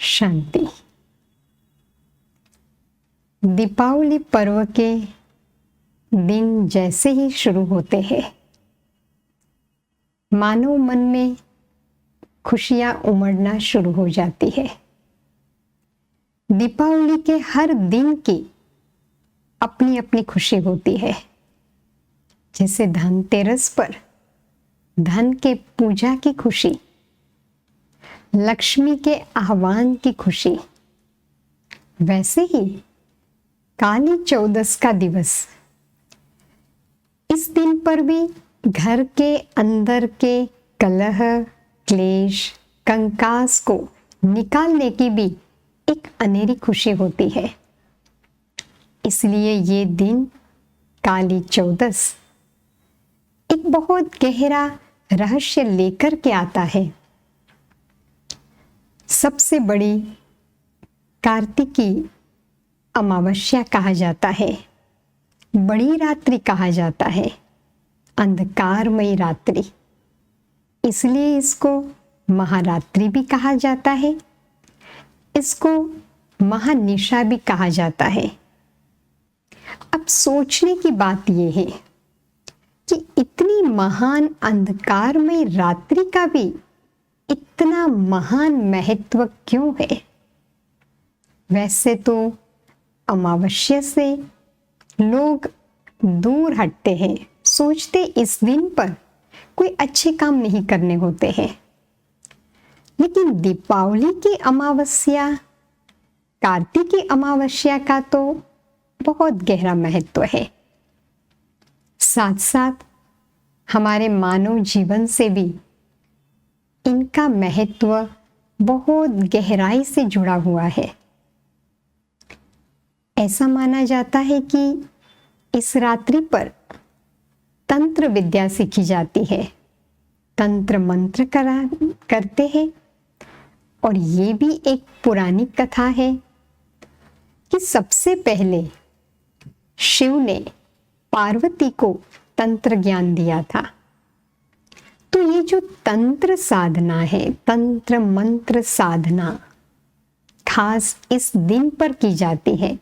शांति। दीपावली पर्व के दिन जैसे ही शुरू होते हैं, मानव मन में खुशियां उमड़ना शुरू हो जाती है। दीपावली के हर दिन की अपनी अपनी खुशी होती है। जैसे धनतेरस पर धन के पूजा की खुशी, लक्ष्मी के आह्वान की खुशी, वैसे ही काली चौदस का दिवस, इस दिन पर भी घर के अंदर के कलह, क्लेश, कंकास को निकालने की भी एक अनेरी खुशी होती है। इसलिए ये दिन काली चौदस एक बहुत गहरा रहस्य लेकर के आता है। सबसे बड़ी कार्तिकी अमावस्या कहा जाता है, बड़ी रात्रि कहा जाता है, अंधकारमयी रात्रि, इसलिए इसको महारात्रि भी कहा जाता है, इसको महानिशा भी कहा जाता है। अब सोचने की बात यह है कि इतनी महान अंधकारमयी रात्रि का भी इतना महान महत्व क्यों है? वैसे तो अमावस्या से लोग दूर हटते हैं, सोचते इस दिन पर कोई अच्छे काम नहीं करने होते हैं। लेकिन दीपावली की अमावस्या, कार्तिकी अमावस्या का तो बहुत गहरा महत्व है। साथ साथ हमारे मानव जीवन से भी इनका महत्व बहुत गहराई से जुड़ा हुआ है। ऐसा माना जाता है कि इस रात्रि पर तंत्र विद्या सीखी जाती है, तंत्र मंत्र करते हैं। और ये भी एक पुरानी कथा है कि सबसे पहले शिव ने पार्वती को तंत्र ज्ञान दिया था। तो ये जो तंत्र साधना है, तंत्र मंत्र साधना खास इस दिन पर की जाती है।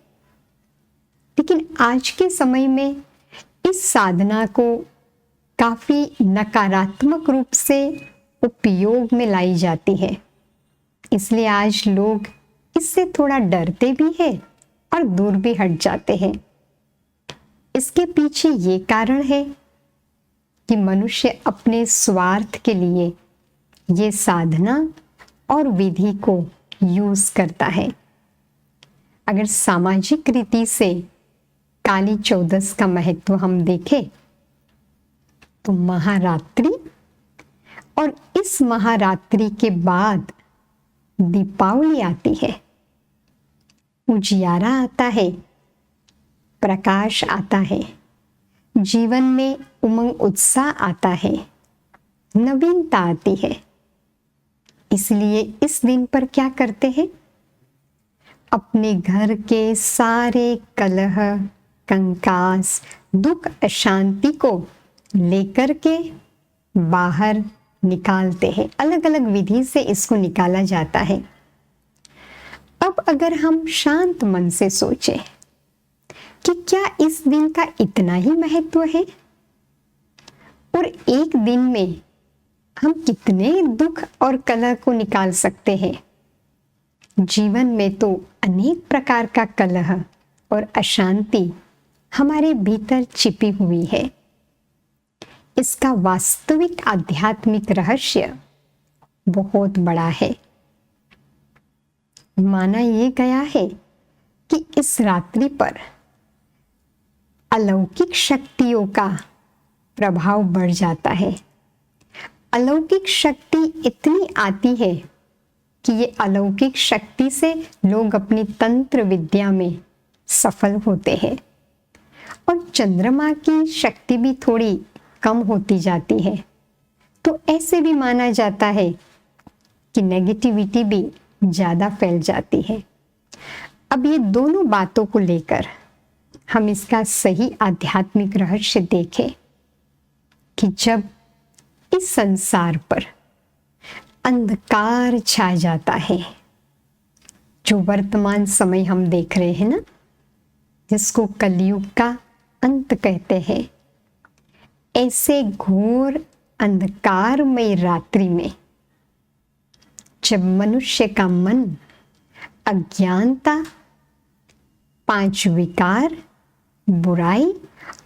लेकिन आज के समय में इस साधना को काफी नकारात्मक रूप से उपयोग में लाई जाती है। इसलिए आज लोग इससे थोड़ा डरते भी हैं और दूर भी हट जाते हैं। इसके पीछे ये कारण है कि मनुष्य अपने स्वार्थ के लिए ये साधना और विधि को यूज करता है। अगर सामाजिक रीति से काली चौदस का महत्व हम देखें तो महारात्रि, और इस महारात्रि के बाद दीपावली आती है, उजियारा आता है, प्रकाश आता है, जीवन में उमंग उत्साह आता है, नवीनता आती है। इसलिए इस दिन पर क्या करते हैं? अपने घर के सारे कलह, कंकास, दुख, अशांति को लेकर के बाहर निकालते हैं। अलग अलग विधि से इसको निकाला जाता है। अब अगर हम शांत मन से सोचें कि क्या इस दिन का इतना ही महत्व है, और एक दिन में हम कितने दुख और कलह को निकाल सकते हैं? जीवन में तो अनेक प्रकार का कलह और अशांति हमारे भीतर छिपी हुई है। इसका वास्तविक आध्यात्मिक रहस्य बहुत बड़ा है। माना यह गया है कि इस रात्रि पर अलौकिक शक्तियों का प्रभाव बढ़ जाता है। अलौकिक शक्ति इतनी आती है कि ये अलौकिक शक्ति से लोग अपनी तंत्र विद्या में सफल होते हैं। और चंद्रमा की शक्ति भी थोड़ी कम होती जाती है। तो ऐसे भी माना जाता है कि नेगेटिविटी भी ज़्यादा फैल जाती है। अब ये दोनों बातों को लेकर हम इसका सही आध्यात्मिक रहस्य देखें कि जब इस संसार पर अंधकार छा जाता है, जो वर्तमान समय हम देख रहे हैं ना, जिसको कलयुग का अंत कहते हैं, ऐसे घोर अंधकारमय रात्रि में जब मनुष्य का मन अज्ञानता, 5 विकार, बुराई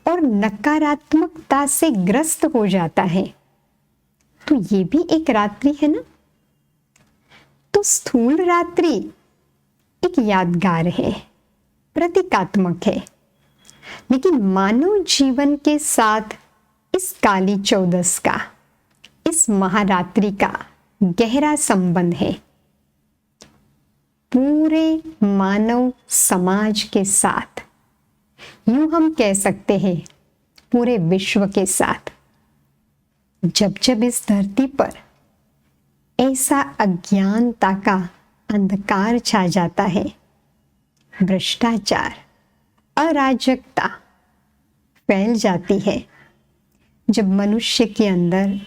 और नकारात्मकता से ग्रस्त हो जाता है, तो ये भी एक रात्रि है ना। तो स्थूल रात्रि एक यादगार है, प्रतीकात्मक है, लेकिन मानव जीवन के साथ इस काली चौदस का, इस महारात्रि का गहरा संबंध है। पूरे मानव समाज के साथ, यूं हम कह सकते हैं पूरे विश्व के साथ। जब जब इस धरती पर ऐसा अज्ञानता का अंधकार छा जाता है, भ्रष्टाचार, अराजकता फैल जाती है, जब मनुष्य के अंदर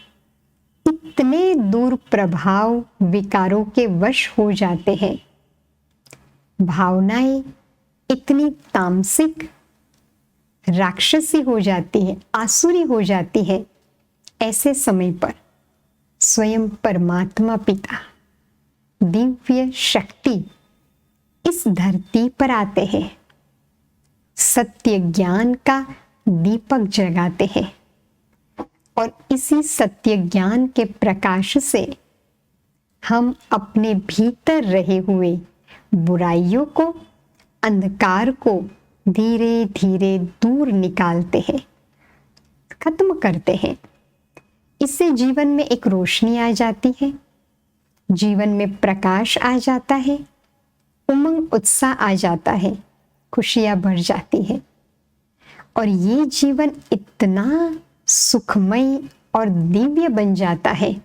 इतने दुष्प्रभाव विकारों के वश हो जाते हैं, भावनाएं इतनी तामसिक, राक्षसी हो जाती है, आसुरी हो जाती है, ऐसे समय पर स्वयं परमात्मा पिता, दिव्य शक्ति इस धरती पर आते हैं, सत्य ज्ञान का दीपक जगाते हैं और इसी सत्य ज्ञान के प्रकाश से हम अपने भीतर रहे हुए बुराइयों को, अंधकार को धीरे धीरे दूर निकालते हैं, खत्म करते हैं। इससे जीवन में एक रोशनी आ जाती है, जीवन में प्रकाश आ जाता है, उमंग उत्साह आ जाता है, खुशियां बढ़ जाती है और ये जीवन इतना सुखमय और दिव्य बन जाता है,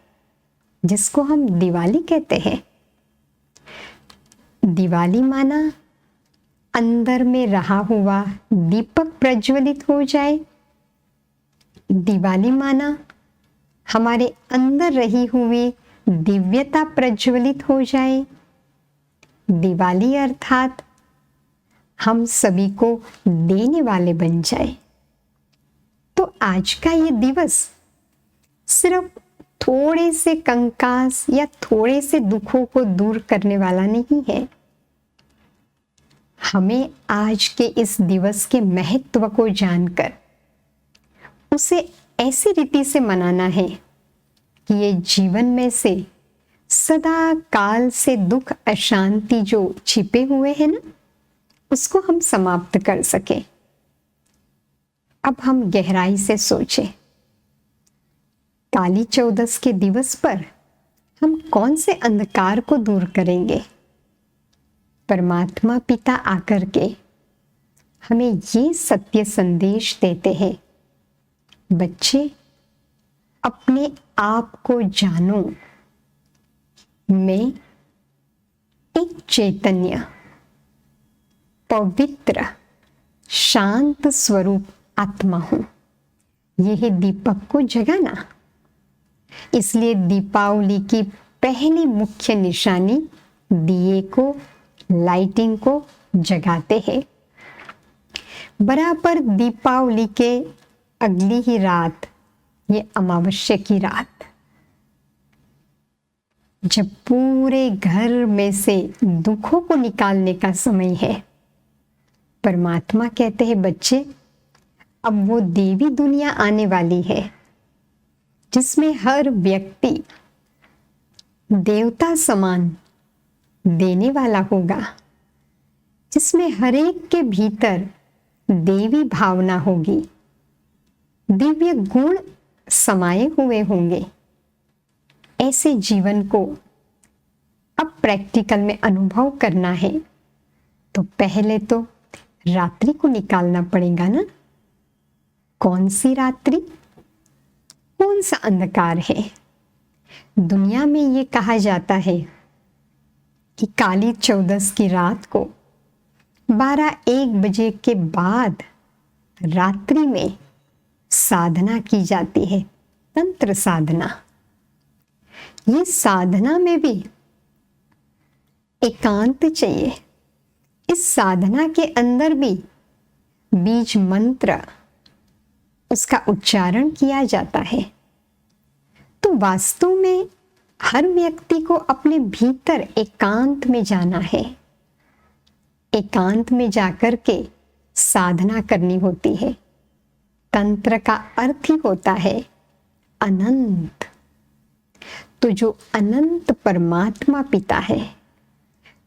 जिसको हम दिवाली कहते हैं। दिवाली माना अंदर में रहा हुआ दीपक प्रज्वलित हो जाए, दिवाली माना हमारे अंदर रही हुई दिव्यता प्रज्वलित हो जाए, दिवाली अर्थात हम सभी को देने वाले बन जाए। तो आज का ये दिवस सिर्फ थोड़े से कंकास या थोड़े से दुखों को दूर करने वाला नहीं है। हमें आज के इस दिवस के महत्व को जानकर उसे ऐसी रीति से मनाना है कि ये जीवन में से सदा काल से दुख, अशांति जो छिपे हुए हैं ना, उसको हम समाप्त कर सके। अब हम गहराई से सोचें, काली चौदस के दिवस पर हम कौन से अंधकार को दूर करेंगे। परमात्मा पिता आकर के हमें ये सत्य संदेश देते हैं, बच्चे अपने आप को जानो, मैं एक चैतन्य, पवित्र, शांत स्वरूप आत्मा हूं। यह दीपक को जगाना। इसलिए दीपावली की पहली मुख्य निशानी दिए को, लाइटिंग को जगाते हैं। बराबर दीपावली के अगली ही रात, ये अमावस्या की रात, जब पूरे घर में से दुखों को निकालने का समय है, परमात्मा कहते हैं बच्चे, अब वो देवी दुनिया आने वाली है जिसमें हर व्यक्ति देवता समान देने वाला होगा, जिसमें हर एक के भीतर देवी भावना होगी, दिव्य गुण समाये हुए होंगे। ऐसे जीवन को अब प्रैक्टिकल में अनुभव करना है तो पहले तो रात्रि को निकालना पड़ेगा ना। कौन सी रात्रि, कौन सा अंधकार है। दुनिया में ये कहा जाता है कि काली चौदस की रात को 12-1 बजे के बाद रात्रि में साधना की जाती है, तंत्र साधना। ये साधना में भी एकांत चाहिए। इस साधना के अंदर भी बीज मंत्र उसका उच्चारण किया जाता है। तो वास्तव में हर व्यक्ति को अपने भीतर एकांत में जाना है। एकांत में जाकर के साधना करनी होती है। तंत्र का अर्थ ही होता है अनंत। तो जो अनंत परमात्मा पिता है,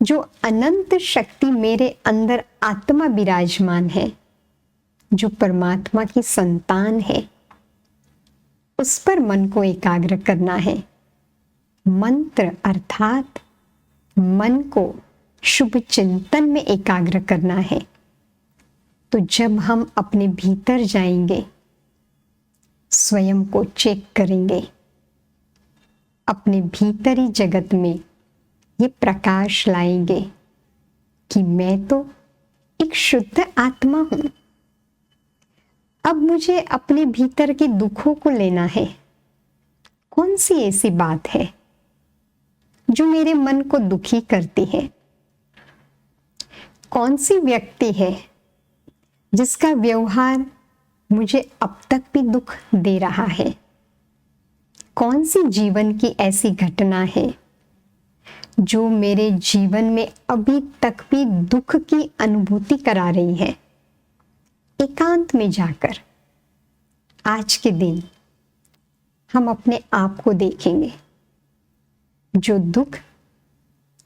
जो अनंत शक्ति मेरे अंदर आत्मा विराजमान है, जो परमात्मा की संतान है, उस पर मन को एकाग्र करना है। मंत्र अर्थात मन को शुभ चिंतन में एकाग्र करना है। तो जब हम अपने भीतर जाएंगे, स्वयं को चेक करेंगे, अपने भीतरी जगत में ये प्रकाश लाएंगे कि मैं तो एक शुद्ध आत्मा हूं। अब मुझे अपने भीतर के दुखों को लेना है। कौन सी ऐसी बात है जो मेरे मन को दुखी करती है? कौन सी व्यक्ति है जिसका व्यवहार मुझे अब तक भी दुख दे रहा है? कौन सी जीवन की ऐसी घटना है जो मेरे जीवन में अभी तक भी दुख की अनुभूति करा रही है? एकांत में जाकर आज के दिन हम अपने आप को देखेंगे। जो दुख,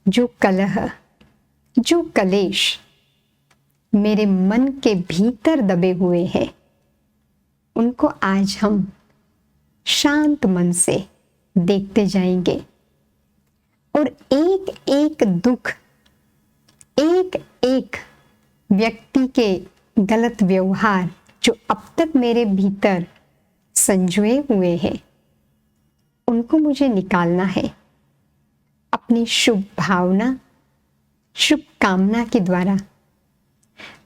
जो कलह, जो कलेश मेरे मन के भीतर दबे हुए हैं, उनको आज हम शांत मन से देखते जाएंगे और एक एक दुख, एक एक व्यक्ति के गलत व्यवहार जो अब तक मेरे भीतर संजोए हुए हैं, उनको मुझे निकालना है। अपनी शुभ भावना, शुभ कामना के द्वारा,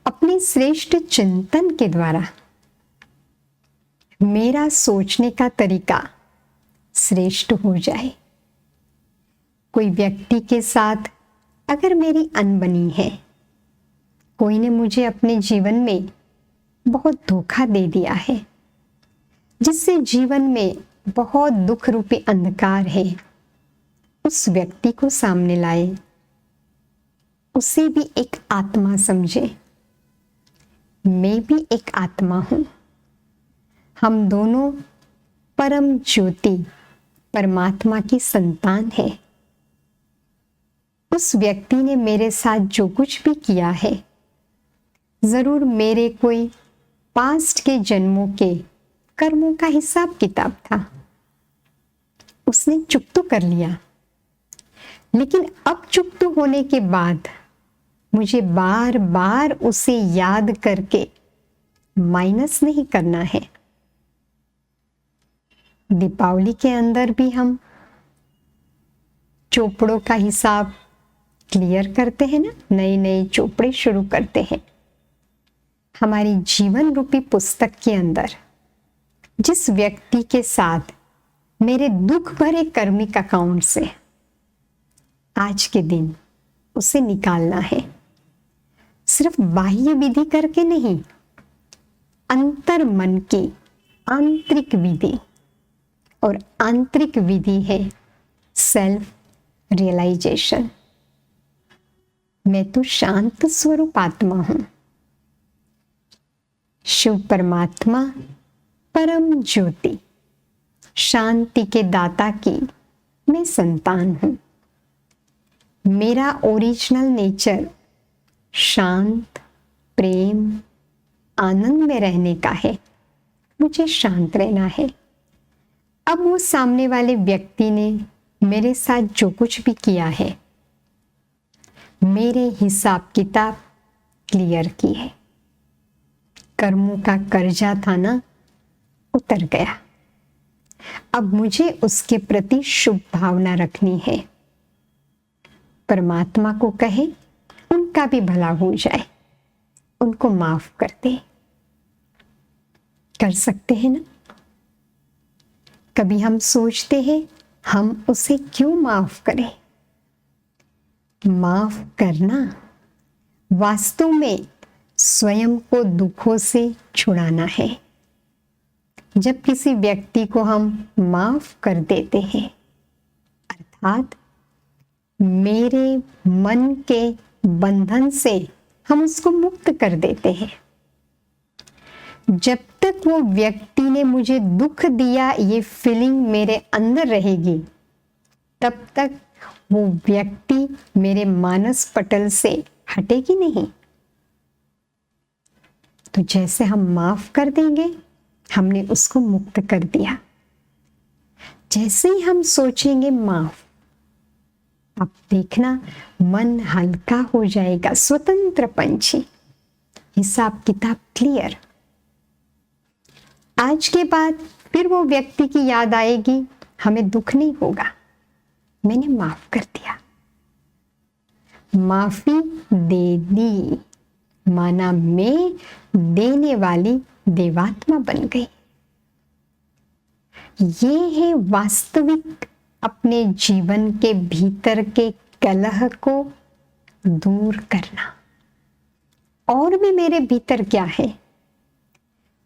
अपने श्रेष्ठ चिंतन के द्वारा मेरा सोचने का तरीका श्रेष्ठ हो जाए। कोई व्यक्ति के साथ अगर मेरी अनबनी है, कोई ने मुझे अपने जीवन में बहुत धोखा दे दिया है, जिससे जीवन में बहुत दुख रूपी अंधकार है, उस व्यक्ति को सामने लाए, उसे भी एक आत्मा समझे। मैं भी एक आत्मा हूं। हम दोनों परम ज्योति परमात्मा की संतान है। उस व्यक्ति ने मेरे साथ जो कुछ भी किया है, जरूर मेरे कोई पास्ट के जन्मों के कर्मों का हिसाब किताब था। उसने चुप तो कर लिया, लेकिन अब चुप तो होने के बाद मुझे बार बार उसे याद करके माइनस नहीं करना है। दीपावली के अंदर भी हम चोपड़ों का हिसाब क्लियर करते हैं ना, नए नए चोपड़े शुरू करते हैं। हमारी जीवन रूपी पुस्तक के अंदर जिस व्यक्ति के साथ मेरे दुख भरे कर्मिक अकाउंट से आज के दिन उसे निकालना है। सिर्फ बाह्य विधि करके नहीं, अंतर मन की आंतरिक विधि, और आंतरिक विधि है सेल्फ रियलाइजेशन। मैं तो शांत स्वरूप आत्मा हूं। शिव परमात्मा परम ज्योति शांति के दाता की मैं संतान हूं। मेरा ओरिजिनल नेचर शांत, प्रेम, आनंद में रहने का है। मुझे शांत रहना है। अब वो सामने वाले व्यक्ति ने मेरे साथ जो कुछ भी किया है, मेरे हिसाब किताब क्लियर की है। कर्मों का कर्जा था ना, उतर गया। अब मुझे उसके प्रति शुभ भावना रखनी है। परमात्मा को कहे उनका भी भला हो जाए, उनको माफ कर दे। कर सकते हैं ना? कभी हम सोचते हैं हम उसे क्यों माफ करें? माफ करना वास्तव में स्वयं को दुखों से छुड़ाना है। जब किसी व्यक्ति को हम माफ कर देते हैं, अर्थात मेरे मन के बंधन से हम उसको मुक्त कर देते हैं। जब तक वो व्यक्ति ने मुझे दुख दिया ये फीलिंग मेरे अंदर रहेगी, तब तक वो व्यक्ति मेरे मानस पटल से हटेगी नहीं। तो जैसे हम माफ कर देंगे, हमने उसको मुक्त कर दिया। जैसे ही हम सोचेंगे माफ, अब देखना मन हल्का हो जाएगा, स्वतंत्र पंछी, हिसाब किताब क्लियर। आज के बाद फिर वो व्यक्ति की याद आएगी, हमें दुख नहीं होगा, मैंने माफ कर दिया, माफी दे दी, माना मैं देने वाली देवात्मा बन गई। ये है वास्तविक अपने जीवन के भीतर के कलह को दूर करना। और भी मेरे भीतर क्या है?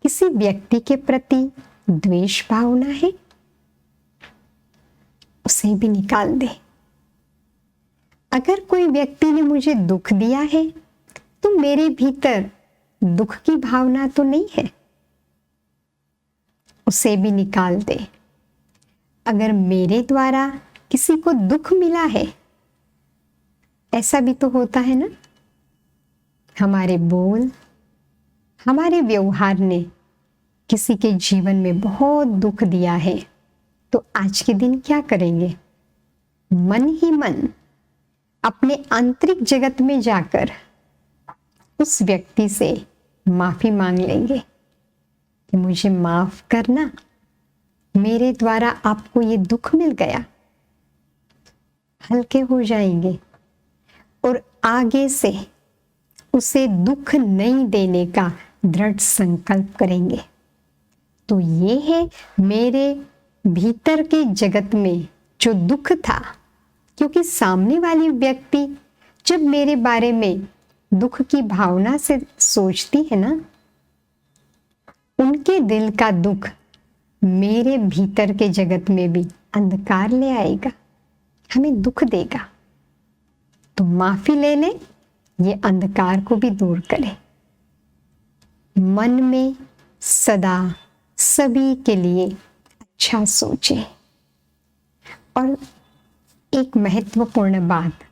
किसी व्यक्ति के प्रति द्वेष भावना है, उसे भी निकाल दे। अगर कोई व्यक्ति ने मुझे दुख दिया है, तो मेरे भीतर दुख की भावना तो नहीं है, उसे भी निकाल दे। अगर मेरे द्वारा किसी को दुख मिला है, ऐसा भी तो होता है ना, हमारे बोल, हमारे व्यवहार ने किसी के जीवन में बहुत दुख दिया है, तो आज के दिन क्या करेंगे? मन ही मन अपने आंतरिक जगत में जाकर उस व्यक्ति से माफी मांग लेंगे कि मुझे माफ करना, मेरे द्वारा आपको ये दुख मिल गया। हल्के हो जाएंगे और आगे से उसे दुख नहीं देने का दृढ़ संकल्प करेंगे। तो ये है मेरे भीतर के जगत में जो दुख था, क्योंकि सामने वाली व्यक्ति जब मेरे बारे में दुख की भावना से सोचती है ना, उनके दिल का दुख मेरे भीतर के जगत में भी अंधकार ले आएगा, हमें दुख देगा। तो माफी ले ले, ये अंधकार को भी दूर करे। मन में सदा सभी के लिए अच्छा सोचे। और एक महत्वपूर्ण बात,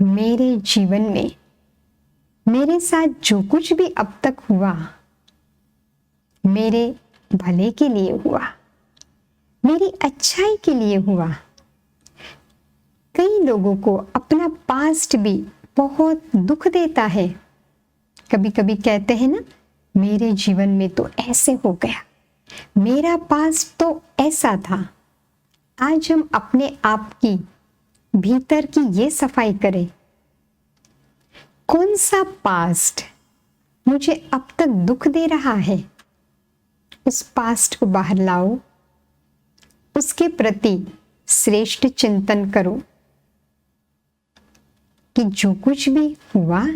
मेरे जीवन में मेरे साथ जो कुछ भी अब तक हुआ, मेरे भले के लिए हुआ, मेरी अच्छाई के लिए हुआ। कई लोगों को अपना पास्ट भी बहुत दुख देता है। कभी कभी कहते हैं ना, मेरे जीवन में तो ऐसे हो गया, मेरा पास्ट तो ऐसा था। आज हम अपने आप की भीतर की ये सफाई करें, कौन सा पास्ट मुझे अब तक दुख दे रहा है, उस पास्ट को बाहर लाओ, उसके प्रति श्रेष्ठ चिंतन करो कि जो कुछ भी हुआ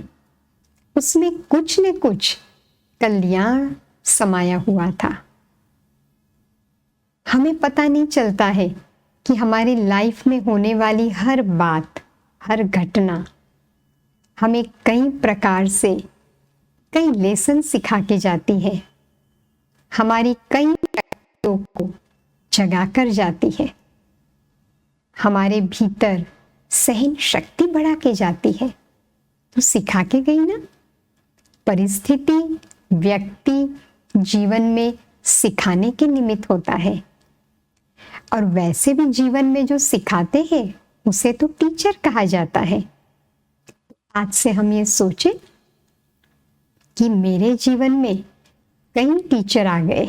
उसमें कुछ न कुछ कल्याण समाया हुआ था। हमें पता नहीं चलता है कि हमारी लाइफ में होने वाली हर बात, हर घटना हमें कई प्रकार से कई लेसन सिखा के जाती है, हमारी कई शक्तियों को जगा कर जाती है, हमारे भीतर सहन शक्ति बढ़ा के जाती है। तो सिखा के गई ना। परिस्थिति, व्यक्ति जीवन में सिखाने के निमित्त होता है, और वैसे भी जीवन में जो सिखाते हैं उसे तो टीचर कहा जाता है। आज से हम ये सोचें कि मेरे जीवन में कई टीचर आ गए,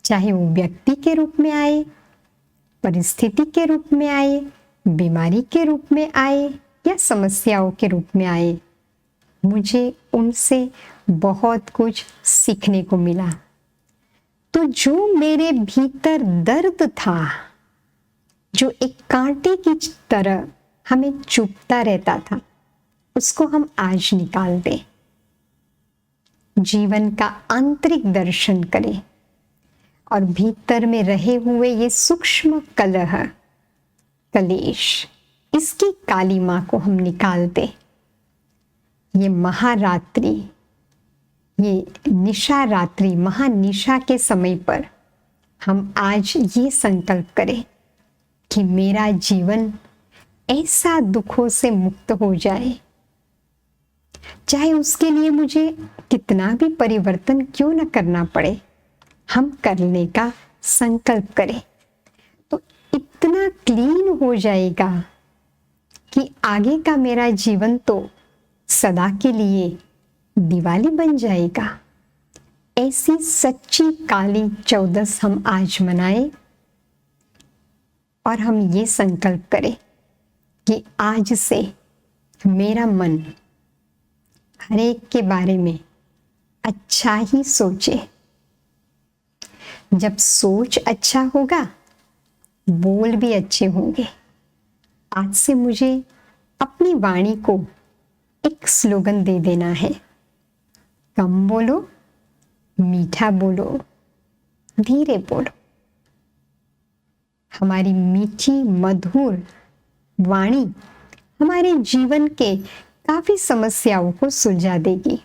चाहे वो व्यक्ति के रूप में आए, परिस्थिति के रूप में आए, बीमारी के रूप में आए या समस्याओं के रूप में आए। मुझे उनसे बहुत कुछ सीखने को मिला। तो जो मेरे भीतर दर्द था, जो एक कांटे की तरह हमें चुभता रहता था, उसको हम आज निकाल दें। जीवन का आंतरिक दर्शन करें और भीतर में रहे हुए ये सूक्ष्म कलह, कलेश, इसकी कालिमा को हम निकाल दें। ये महारात्रि, ये निशा रात्रि, महानिशा के समय पर हम आज ये संकल्प करें कि मेरा जीवन ऐसा दुखों से मुक्त हो जाए, चाहे उसके लिए मुझे कितना भी परिवर्तन क्यों न करना पड़े, हम करने का संकल्प करें तो इतना क्लीन हो जाएगा कि आगे का मेरा जीवन तो सदा के लिए दिवाली बन जाएगा। ऐसी सच्ची काली चौदस हम आज मनाएं और हम ये संकल्प करें कि आज से मेरा मन हर एक के बारे में अच्छा ही सोचे। जब सोच अच्छा होगा, बोल भी अच्छे होंगे। आज से मुझे अपनी वाणी को एक स्लोगन दे देना है, कम बोलो, मीठा बोलो, धीरे बोलो। हमारी मीठी मधुर वाणी हमारे जीवन के काफी समस्याओं को सुलझा देगी।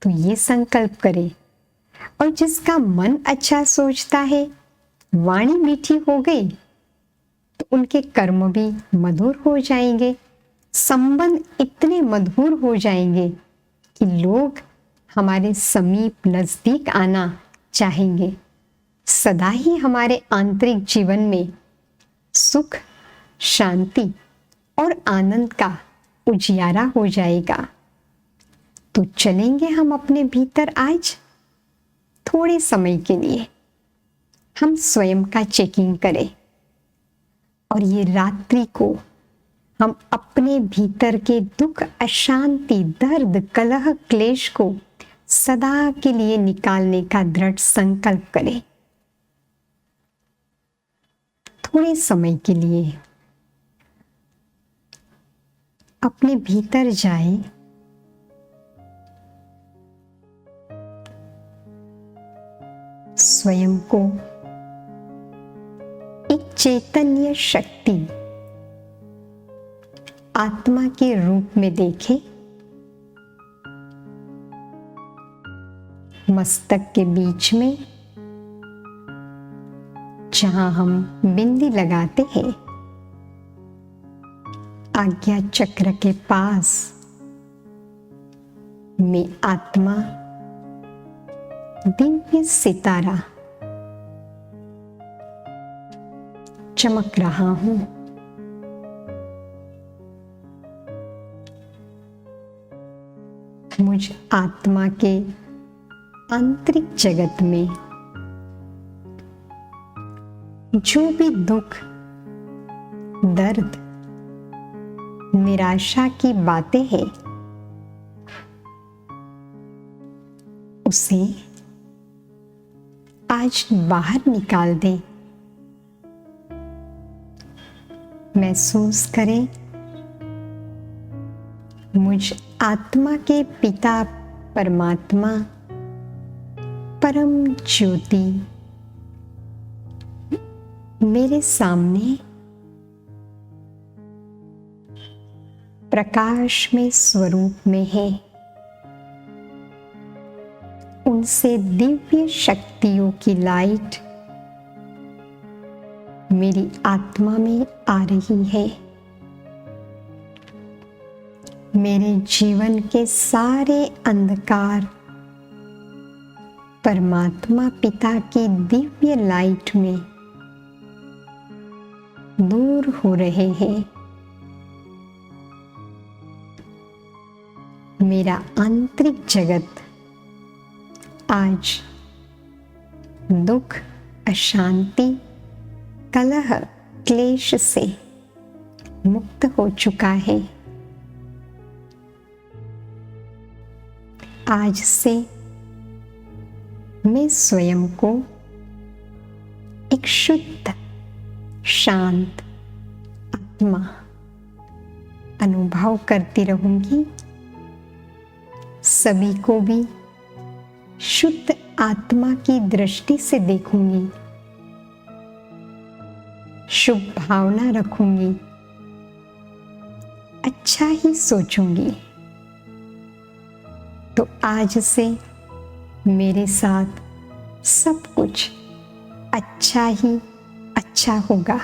तो ये संकल्प करें। और जिसका मन अच्छा सोचता है, वाणी मीठी हो गई तो उनके कर्म भी मधुर हो जाएंगे, संबंध इतने मधुर हो जाएंगे कि लोग हमारे समीप नजदीक आना चाहेंगे। सदा ही हमारे आंतरिक जीवन में सुख, शांति और आनंद का उजियारा हो जाएगा। तो चलेंगे हम अपने भीतर आज थोड़े समय के लिए, हम स्वयं का चेकिंग करें और ये रात्रि को हम अपने भीतर के दुख, अशांति, दर्द, कलह, क्लेश को सदा के लिए निकालने का दृढ़ संकल्प करें। थोड़े समय के लिए अपने भीतर जाए, स्वयं को एक चैतन्य शक्ति आत्मा के रूप में देखें। मस्तक के बीच में जहां हम बिंदी लगाते हैं, आज्ञा चक्र के पास में आत्मा दिव्य सितारा चमक रहा हूं। मुझ आत्मा के आंतरिक जगत में जो भी दुख, दर्द, निराशा की बातें हैं, उसे आज बाहर निकाल दें। महसूस करें मुझ आत्मा के पिता परमात्मा, परम ज्योति मेरे सामने प्रकाश में स्वरूप में है। उनसे दिव्य शक्तियों की लाइट मेरी आत्मा में आ रही है। मेरे जीवन के सारे अंधकार परमात्मा पिता की दिव्य लाइट में दूर हो रहे हैं। मेरा आंतरिक जगत आज दुख, अशांति, कलह, क्लेश से मुक्त हो चुका है। आज से मैं स्वयं को एक शुद्ध, शांत आत्मा अनुभव करती रहूंगी, सभी को भी शुद्ध आत्मा की दृष्टि से देखूंगी, शुभ भावना रखूंगी, अच्छा ही सोचूंगी। तो आज से मेरे साथ सब कुछ अच्छा ही अच्छा होगा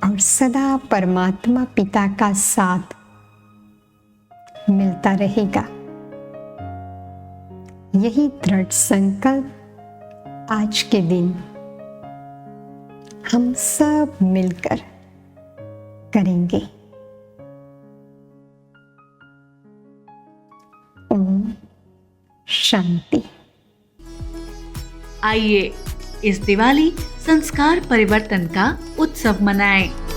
और सदा परमात्मा पिता का साथ मिलता रहेगा। यही दृढ़ संकल्प आज के दिन हम सब मिलकर करेंगे। ओम शांति। आइए इस दिवाली संस्कार परिवर्तन का उत्सव मनाएं।